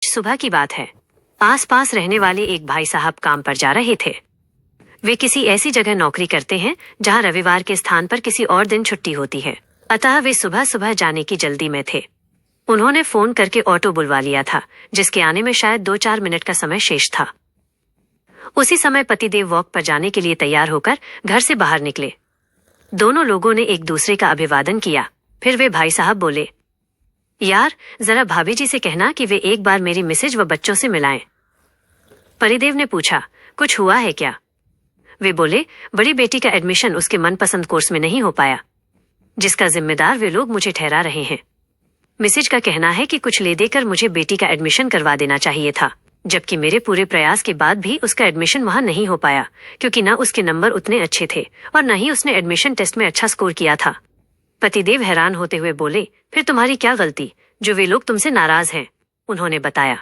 सुबह की बात है। आसपास रहने वाले एक भाई साहब काम पर जा रहे थे। वे किसी ऐसी जगह नौकरी करते हैं जहां रविवार के स्थान पर किसी और दिन छुट्टी होती है। अतः वे सुबह सुबह जाने की जल्दी में थे। उन्होंने फोन करके ऑटो बुलवा लिया था, जिसके आने में शायद 2-4 मिनट का समय शेष था। उसी समय पतिदेव वॉक पर जाने के लिए तैयार होकर घर से बाहर निकले। दोनों लोगों ने एक दूसरे का अभिवादन किया। फिर वे भाई साहब बोले, यार जरा भाभी जी से कहना कि वे एक बार मेरी मिसेज व बच्चों से मिलाएं। पतिदेव ने पूछा, कुछ हुआ है क्या? वे बोले, बड़ी बेटी का एडमिशन उसके मनपसंद कोर्स में नहीं हो पाया, जिसका जिम्मेदार वे लोग मुझे ठहरा रहे हैं। मिसेज का कहना है कि कुछ ले देकर मुझे बेटी का एडमिशन करवा देना चाहिए था, जबकि मेरे पूरे प्रयास के बाद भी उसका एडमिशन वहां नहीं हो पाया, क्योंकि न उसके नंबर उतने अच्छे थे और न ही उसने एडमिशन टेस्ट में अच्छा स्कोर किया था। पतिदेव हैरान होते हुए बोले, फिर तुम्हारी क्या गलती जो वे लोग तुमसे नाराज हैं? उन्होंने बताया,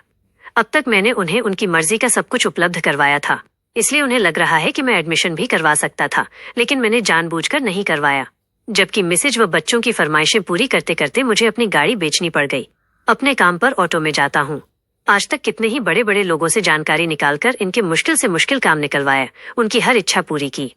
अब तक मैंने उन्हें उनकी मर्जी का सब कुछ उपलब्ध करवाया था, इसलिए उन्हें लग रहा है कि मैं एडमिशन भी करवा सकता था, लेकिन मैंने जानबूझकर नहीं करवाया। जबकि मिसेज व बच्चों की फरमाइशें पूरी करते करते मुझे अपनी गाड़ी बेचनी पड़ गई। अपने काम पर ऑटो में जाता हूँ। आज तक कितने ही बड़े बड़े लोगों से जानकारी निकालकर इनके मुश्किल से मुश्किल काम निकलवाया, उनकी हर इच्छा पूरी की।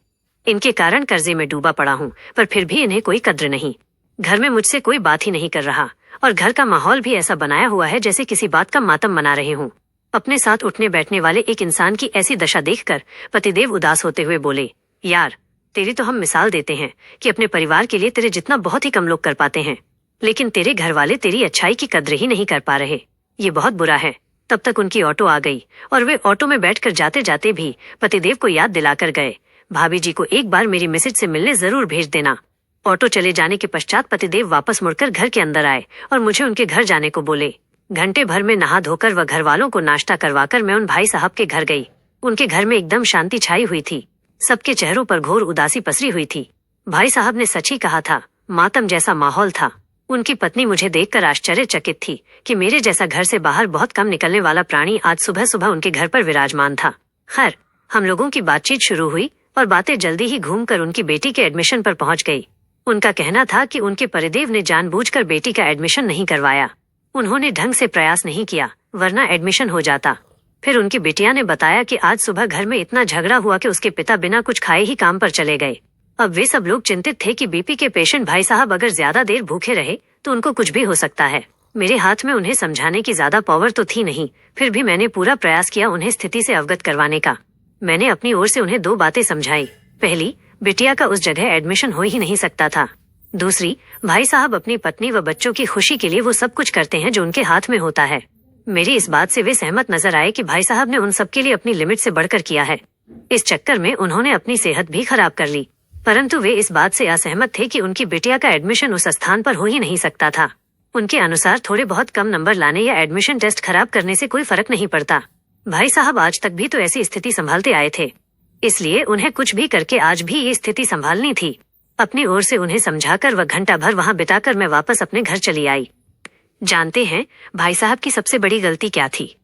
इनके कारण कर्जे में डूबा पड़ा हूँ, पर फिर भी इन्हें कोई कद्र नहीं। घर में मुझसे कोई बात ही नहीं कर रहा और घर का माहौल भी ऐसा बनाया हुआ है जैसे किसी बात का मातम मना रहे हूँ। अपने साथ उठने बैठने वाले एक इंसान की ऐसी दशा देखकर पतिदेव उदास होते हुए बोले, यार तेरी तो हम मिसाल देते हैं कि अपने परिवार के लिए तेरे जितना बहुत ही कम लोग कर पाते हैं, लेकिन तेरे घर वाले तेरी अच्छाई की कद्र ही नहीं कर पा रहे। ये बहुत बुरा है। तब तक उनकी ऑटो आ गई और वे ऑटो में बैठकर जाते जाते भी पतिदेव को याद दिलाकर गए, भाभी जी को एक बार मेरी मिसेज से मिलने जरूर भेज देना। ऑटो चले जाने के पश्चात पतिदेव वापस मुड़कर घर के अंदर आए और मुझे उनके घर जाने को बोले। घंटे भर में नहा धोकर व घर वालों को नाश्ता करवाकर मैं उन भाई साहब के घर गई। उनके घर में एकदम शांति छाई हुई थी। सबके चेहरों पर घोर उदासी पसरी हुई थी। भाई साहब ने सच ही कहा था, मातम जैसा माहौल था। उनकी पत्नी मुझे देखकर आश्चर्यचकित थी कि मेरे जैसा घर से बाहर बहुत कम निकलने वाला प्राणी आज सुबह सुबह उनके घर पर विराजमान था। खैर, हम लोगों की बातचीत शुरू हुई और बातें जल्दी ही घूमकर उनकी बेटी के एडमिशन पर पहुंच गई। उनका कहना था कि उनके पतिदेव ने जानबूझकर बेटी का एडमिशन नहीं करवाया। उन्होंने ढंग से प्रयास नहीं किया, वरना एडमिशन हो जाता। फिर उनकी बिटिया ने बताया कि आज सुबह घर में इतना झगड़ा हुआ कि उसके पिता बिना कुछ खाए ही काम पर चले गए। अब वे सब लोग चिंतित थे कि बीपी के पेशेंट भाई साहब अगर ज्यादा देर भूखे रहे तो उनको कुछ भी हो सकता है। मेरे हाथ में उन्हें समझाने की ज्यादा पावर तो थी नहीं, फिर भी मैंने पूरा प्रयास किया उन्हें स्थिति से अवगत करवाने का। मैंने अपनी ओर से उन्हें 2 बातें समझाई। पहली, बिटिया का उस जगह एडमिशन हो ही नहीं सकता था। दूसरी, भाई साहब अपनी पत्नी व बच्चों की खुशी के लिए वो सब कुछ करते हैं जो उनके हाथ में होता है। मेरी इस बात से वे सहमत नजर आए कि भाई साहब ने उन सब के लिए अपनी लिमिट से बढ़कर किया है। इस चक्कर में उन्होंने अपनी सेहत भी खराब कर ली, परंतु वे इस बात से असहमत थे कि उनकी बिटिया का एडमिशन उस स्थान पर हो ही नहीं सकता था। उनके अनुसार थोड़े बहुत कम नंबर लाने या एडमिशन टेस्ट खराब करने से कोई फर्क नहीं पड़ता। भाई साहब आज तक भी तो ऐसी स्थिति संभालते आए थे, इसलिए उन्हें कुछ भी करके आज भी ये स्थिति संभालनी थी। अपनी ओर से उन्हें समझाकर व घंटा भर वहां बिताकर मैं वापस अपने घर चली आई। जानते हैं भाई साहब की सबसे बड़ी गलती क्या थी?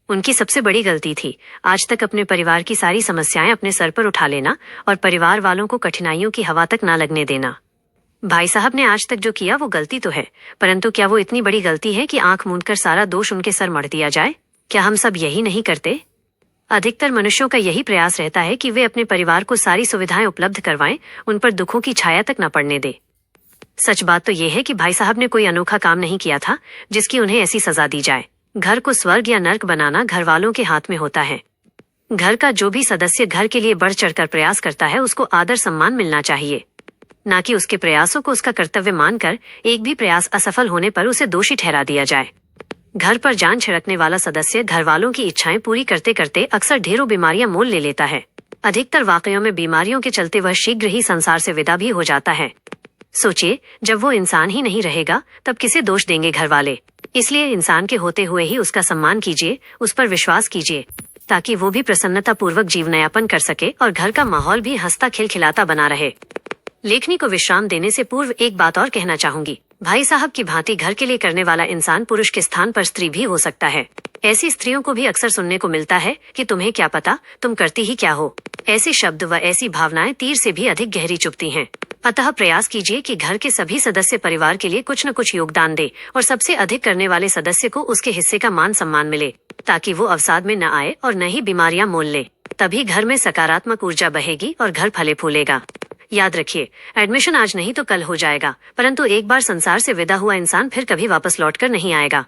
उनकी सबसे बड़ी गलती थी आज तक अपने परिवार की सारी समस्याएं अपने सर पर उठा लेना और परिवार वालों को कठिनाइयों की हवा तक ना लगने देना। भाई साहब ने आज तक जो किया वो गलती तो है, परंतु क्या वो इतनी बड़ी गलती है कि आंख मूंदकर सारा दोष उनके सर मढ़ दिया जाए? क्या हम सब यही नहीं करते? अधिकतर मनुष्यों का यही प्रयास रहता है कि वे अपने परिवार को सारी सुविधाएं उपलब्ध करवाएं, उन पर दुखों की छाया तक न पड़ने दे। सच बात तो यह है कि भाई साहब ने कोई अनोखा काम नहीं किया था जिसकी उन्हें ऐसी सजा दी जाए। घर को स्वर्ग या नर्क बनाना घर वालों के हाथ में होता है। घर का जो भी सदस्य घर के लिए बढ़ चढ़कर प्रयास करता है उसको आदर सम्मान मिलना चाहिए, न कि उसके प्रयासों को उसका कर्तव्य मानकर एक भी प्रयास असफल होने पर उसे दोषी ठहरा दिया जाए। घर पर जान छिड़कने वाला सदस्य घर वालों की इच्छाएं पूरी करते करते अक्सर ढेरों बीमारियां मोल ले लेता है। अधिकतर वाकयों में बीमारियों के चलते वह शीघ्र ही संसार से विदा भी हो जाता है। सोचिए, जब वो इंसान ही नहीं रहेगा तब किसे दोष देंगे घर वाले? इसलिए इंसान के होते हुए ही उसका सम्मान कीजिए, उस पर विश्वास कीजिए, ताकि वो भी प्रसन्नता पूर्वक जीवनयापन कर सके और घर का माहौल भी हंसता खिलखिलाता बना रहे। लेखनी को विश्राम देने से पूर्व एक बात और कहना चाहूंगी। भाई साहब की भांति घर के लिए करने वाला इंसान पुरुष के स्थान पर स्त्री भी हो सकता है। ऐसी स्त्रियों को भी अक्सर सुनने को मिलता है कि तुम्हें क्या पता, तुम करती ही क्या हो। ऐसे शब्द व ऐसी भावनाएं तीर से भी अधिक गहरी चुभती हैं। अतः प्रयास कीजिए कि घर के सभी सदस्य परिवार के लिए कुछ न कुछ योगदान दे और सबसे अधिक करने वाले सदस्य को उसके हिस्से का मान सम्मान मिले, ताकि वो अवसाद में न आए और न ही बीमारियां मोल ले। तभी घर में सकारात्मक ऊर्जा बहेगी और घर फले फूलेगा। याद रखिए, एडमिशन आज नहीं तो कल हो जाएगा, परंतु एक बार संसार से विदा हुआ इंसान फिर कभी वापस लौटकर नहीं आएगा।